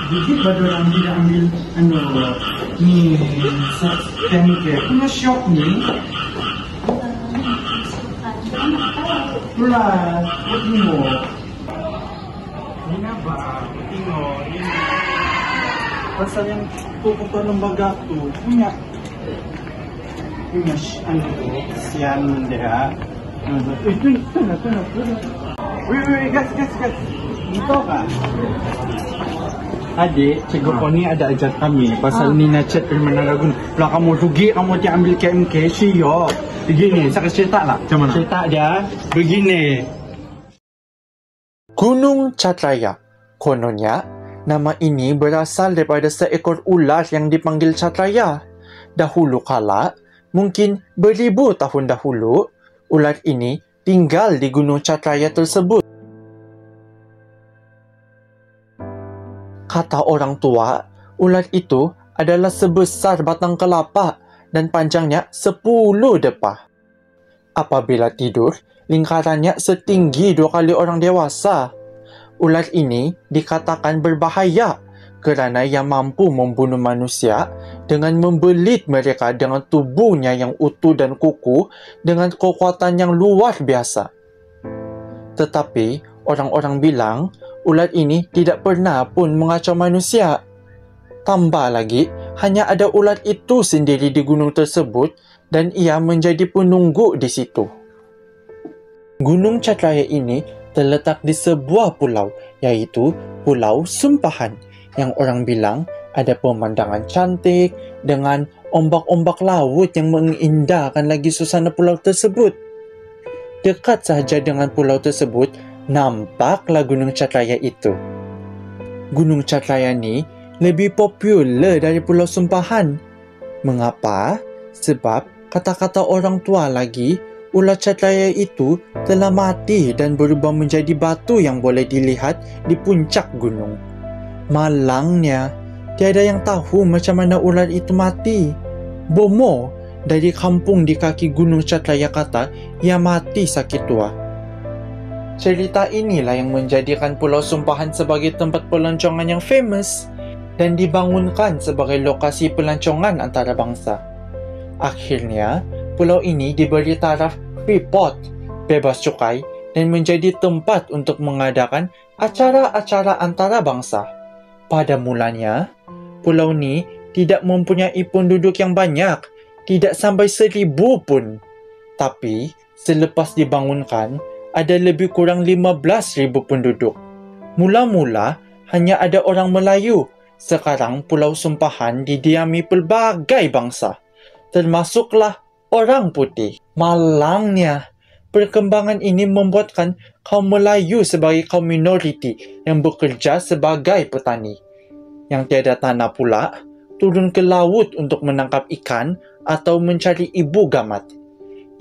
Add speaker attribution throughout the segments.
Speaker 1: Dikit pada orang tidak ambil ni teknik punya syok ni. Itulah, tengok. Ini apa? Tengok, ini. Pasal yang ketua lembaga tu punya kesian dia. Itu nak. Wait, gas. Itu apa? Adik, cikgu kau ni ada ajar kami pasal Nina chat Permana Ragun. Kalau kamu rugi, kamu dia ambil KMK, siap. Begini, saya kasih cerita lah. Macam mana? Cerita dia, begini.
Speaker 2: Gunung Catraya. Kononnya, nama ini berasal daripada seekor ular yang dipanggil Catraya. Dahulu kala, mungkin beribu tahun dahulu, ular ini tinggal di Gunung Catraya tersebut. Kata orang tua, ular itu adalah sebesar batang kelapa dan panjangnya 10 depah. Apabila tidur, lingkarannya setinggi 2 kali orang dewasa. Ular ini dikatakan berbahaya kerana ia mampu membunuh manusia dengan membelit mereka dengan tubuhnya yang utuh dan kukuh dengan kekuatan yang luar biasa. Tetapi, orang-orang bilang ular ini tidak pernah pun mengacau manusia. Tambah lagi, hanya ada ular itu sendiri di gunung tersebut dan ia menjadi penunggu di situ. Gunung Catraya ini terletak di sebuah pulau, iaitu Pulau Sumpahan, yang orang bilang ada pemandangan cantik dengan ombak-ombak laut yang mengindahkan lagi suasana pulau tersebut. Dekat sahaja dengan pulau tersebut, nampaklah Gunung Catraya itu. Gunung Catraya ni lebih popular dari Pulau Sumpahan. Mengapa? Sebab kata-kata orang tua lagi, ular Catraya itu telah mati dan berubah menjadi batu yang boleh dilihat di puncak gunung. Malangnya, tiada yang tahu macam mana ular itu mati. Bomo dari kampung di kaki Gunung Catraya kata ia mati sakit tua. Cerita inilah yang menjadikan Pulau Sumpahan sebagai tempat pelancongan yang famous dan dibangunkan sebagai lokasi pelancongan antarabangsa. Akhirnya, pulau ini diberi taraf Freeport, bebas cukai, dan menjadi tempat untuk mengadakan acara-acara antarabangsa. Pada mulanya, pulau ini tidak mempunyai penduduk yang banyak, tidak sampai 1,000 pun. Tapi, selepas dibangunkan, ada lebih kurang 15,000 penduduk. Mula-mula, hanya ada orang Melayu. Sekarang Pulau Sumpahan didiami pelbagai bangsa, termasuklah orang putih. Malangnya, perkembangan ini membuatkan kaum Melayu sebagai kaum minoriti yang bekerja sebagai petani. Yang tiada tanah pula, turun ke laut untuk menangkap ikan atau mencari ibu gamat.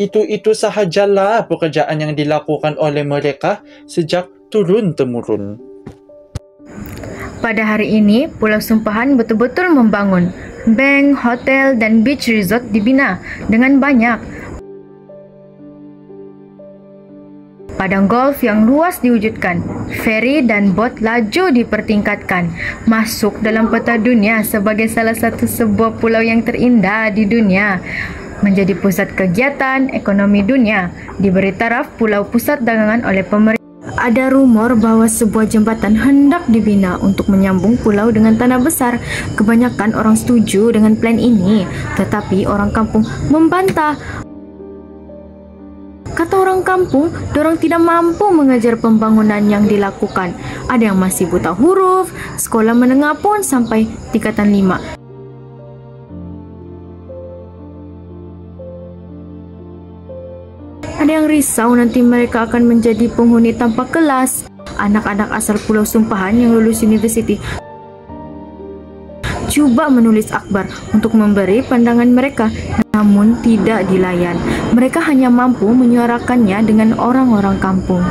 Speaker 2: Itu sahajalah pekerjaan yang dilakukan oleh mereka sejak turun-temurun.
Speaker 3: Pada hari ini, Pulau Sumpahan betul-betul membangun. Bank, hotel dan beach resort dibina dengan banyak. Padang golf yang luas diwujudkan. Feri dan bot laju dipertingkatkan. Masuk dalam peta dunia sebagai salah satu sebuah pulau yang terindah di dunia. Menjadi pusat kegiatan ekonomi dunia. Diberi taraf pulau pusat dagangan oleh pemerintah. Ada rumor bahawa sebuah jembatan hendak dibina untuk menyambung pulau dengan tanah besar. Kebanyakan orang setuju dengan plan ini, tetapi orang kampung membantah. Kata orang kampung, dorang tidak mampu mengejar pembangunan yang dilakukan. Ada yang masih buta huruf, sekolah menengah pun sampai tingkatan 5. Ada yang risau nanti mereka akan menjadi penghuni tanpa kelas. Anak-anak asal Pulau Sumpahan yang lulus universiti cuba menulis akhbar untuk memberi pandangan mereka, namun tidak dilayan. Mereka hanya mampu menyuarakannya dengan orang-orang kampung.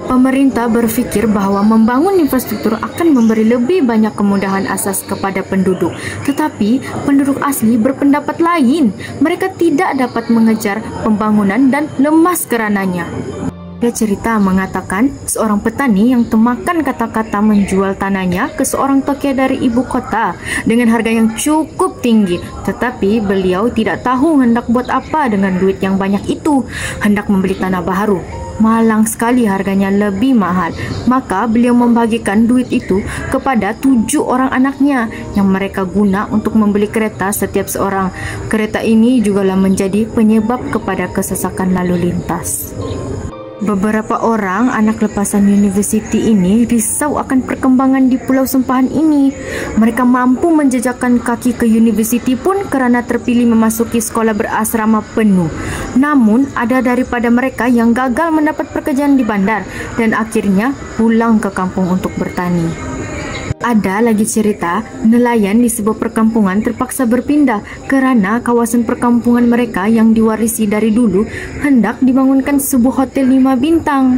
Speaker 3: Pemerintah berfikir bahawa membangun infrastruktur akan memberi lebih banyak kemudahan asas kepada penduduk. Tetapi, penduduk asli berpendapat lain. Mereka tidak dapat mengejar pembangunan dan lemas kerananya. Ada cerita mengatakan seorang petani yang termakan kata-kata menjual tanahnya ke seorang tokia dari ibu kota dengan harga yang cukup tinggi. Tetapi beliau tidak tahu hendak buat apa dengan duit yang banyak itu. Hendak membeli tanah baru. Malang sekali harganya lebih mahal. Maka beliau membagikan duit itu kepada 7 orang anaknya yang mereka guna untuk membeli kereta setiap seorang. Kereta ini jugalah menjadi penyebab kepada kesesakan lalu lintas. Beberapa orang anak lepasan universiti ini risau akan perkembangan di Pulau Sempahan ini. Mereka mampu menjejakkan kaki ke universiti pun kerana terpilih memasuki sekolah berasrama penuh. Namun, ada daripada mereka yang gagal mendapat pekerjaan di bandar dan akhirnya pulang ke kampung untuk bertani. Ada lagi cerita, nelayan di sebuah perkampungan terpaksa berpindah kerana kawasan perkampungan mereka yang diwarisi dari dulu hendak dibangunkan sebuah hotel 5 bintang.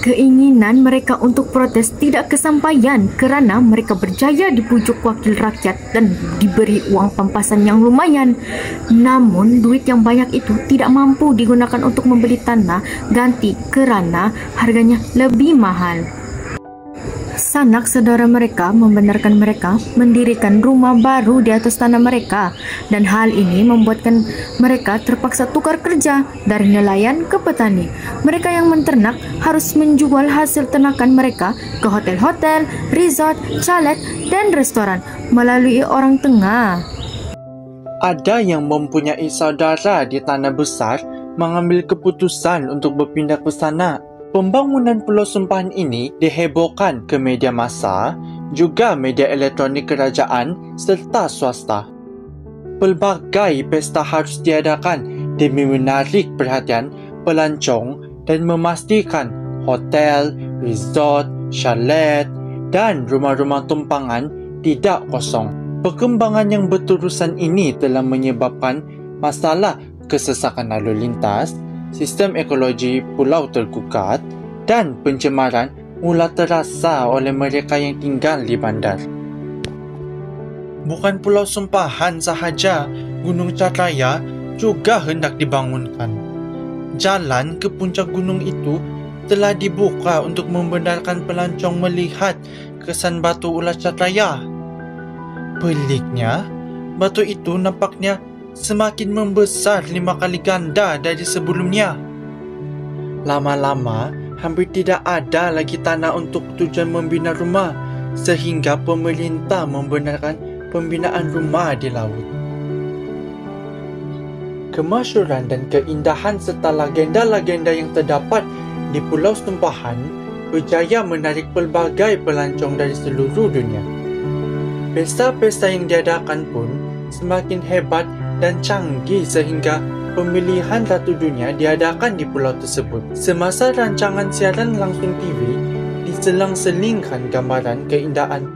Speaker 3: Keinginan mereka untuk protes tidak kesampaian kerana mereka berjaya dipujuk wakil rakyat dan diberi uang pampasan yang lumayan. Namun, duit yang banyak itu tidak mampu digunakan untuk membeli tanah ganti kerana harganya lebih mahal. Sanak saudara mereka membenarkan mereka mendirikan rumah baru di atas tanah mereka dan hal ini membuatkan mereka terpaksa tukar kerja dari nelayan ke petani. Mereka yang menternak harus menjual hasil ternakan mereka ke hotel-hotel, resort, chalet dan restoran melalui orang tengah.
Speaker 2: Ada yang mempunyai saudara di tanah besar mengambil keputusan untuk berpindah ke sana. Pembangunan Pulau Sempahan ini dihebohkan ke media massa, juga media elektronik kerajaan serta swasta. Pelbagai pesta harus diadakan demi menarik perhatian pelancong dan memastikan hotel, resort, chalet dan rumah-rumah tumpangan tidak kosong. Perkembangan yang berterusan ini telah menyebabkan masalah kesesakan lalu lintas, sistem ekologi pulau tergugat dan pencemaran mula terasa oleh mereka yang tinggal di bandar. Bukan Pulau Sempahan sahaja, Gunung Catraya juga hendak dibangunkan. Jalan ke puncak gunung itu telah dibuka untuk membenarkan pelancong melihat kesan batu ulas Catraya. Peliknya, batu itu nampaknya semakin membesar 5 kali ganda dari sebelumnya. Lama-lama, hampir tidak ada lagi tanah untuk tujuan membina rumah sehingga pemerintah membenarkan pembinaan rumah di laut. Kemasyhuran dan keindahan serta legenda-legenda yang terdapat di Pulau Sempahan berjaya menarik pelbagai pelancong dari seluruh dunia. Pesta-pesta yang diadakan pun semakin hebat dan canggih sehingga pemilihan Ratu Dunia diadakan di pulau tersebut. Semasa rancangan siaran langsung TV, diselang-selingkan gambaran keindahan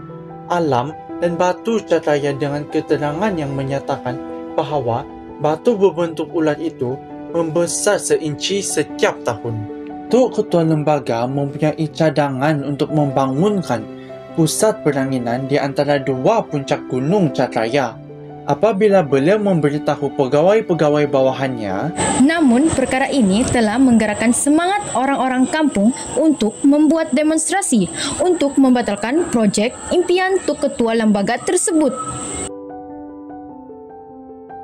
Speaker 2: alam dan batu Catraya dengan keterangan yang menyatakan bahawa batu berbentuk ulat itu membesar seinci setiap tahun. Tok Ketua Lembaga mempunyai cadangan untuk membangunkan pusat peranginan di antara 2 puncak gunung Catraya. Apabila beliau memberitahu pegawai-pegawai bawahannya.
Speaker 3: Namun, perkara ini telah menggerakkan semangat orang-orang kampung untuk membuat demonstrasi untuk membatalkan projek impian Tok Ketua Lembaga tersebut.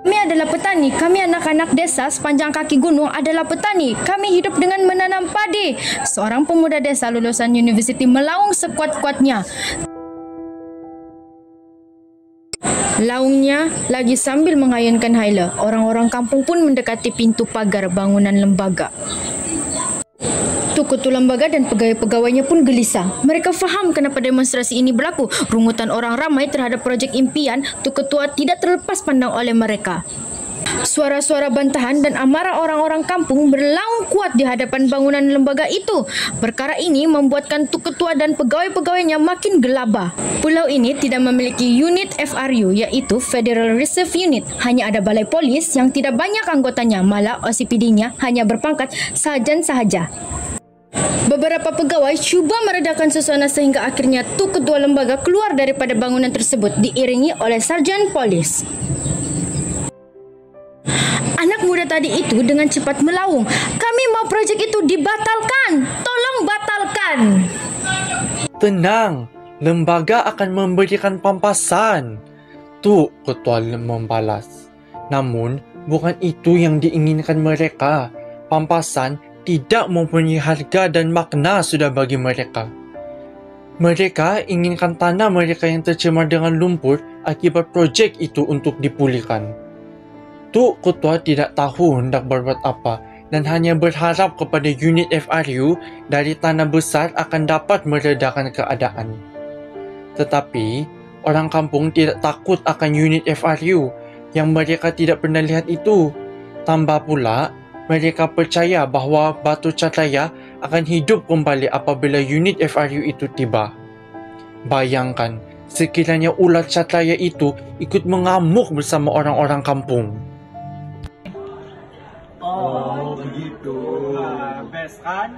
Speaker 3: Kami adalah petani, kami anak-anak desa sepanjang kaki gunung adalah petani. Kami hidup dengan menanam padi. Seorang pemuda desa lulusan universiti melaung sekuat-kuatnya. Laungnya lagi sambil mengayunkan haila. Orang-orang kampung pun mendekati pintu pagar bangunan lembaga. Tok Ketua Lembaga dan pegawai-pegawainya pun gelisah. Mereka faham kenapa demonstrasi ini berlaku. Rungutan orang ramai terhadap projek impian Tok Ketua tidak terlepas pandang oleh mereka. Suara-suara bantahan dan amarah orang-orang kampung berlaung kuat di hadapan bangunan lembaga itu. Perkara ini membuatkan Tok Ketua dan pegawai-pegawainya makin gelabah. Pulau ini tidak memiliki unit FRU iaitu Federal Reserve Unit. Hanya ada balai polis yang tidak banyak anggotanya, malah OCPD-nya hanya berpangkat sarjan sahaja. Beberapa pegawai cuba meredakan suasana sehingga akhirnya Tok Ketua Lembaga keluar daripada bangunan tersebut diiringi oleh sarjan polis. Anak muda tadi itu dengan cepat melaung. Kami mau projek itu dibatalkan. Tolong batalkan.
Speaker 2: Tenang, lembaga akan memberikan pampasan. Tu ketua membalas. Namun, bukan itu yang diinginkan mereka. Pampasan tidak mempunyai harga dan makna sudah bagi mereka. Mereka inginkan tanah mereka yang tercemar dengan lumpur akibat projek itu untuk dipulihkan. Tu ketua tidak tahu hendak berbuat apa dan hanya berharap kepada unit FRU dari tanah besar akan dapat meredakan keadaan. Tetapi, orang kampung tidak takut akan unit FRU yang mereka tidak pernah lihat itu. Tambah pula, mereka percaya bahawa Batu Catraya akan hidup kembali apabila unit FRU itu tiba. Bayangkan, sekiranya ular Catraya itu ikut mengamuk bersama orang-orang kampung.
Speaker 1: Oh, begitu. Best kan?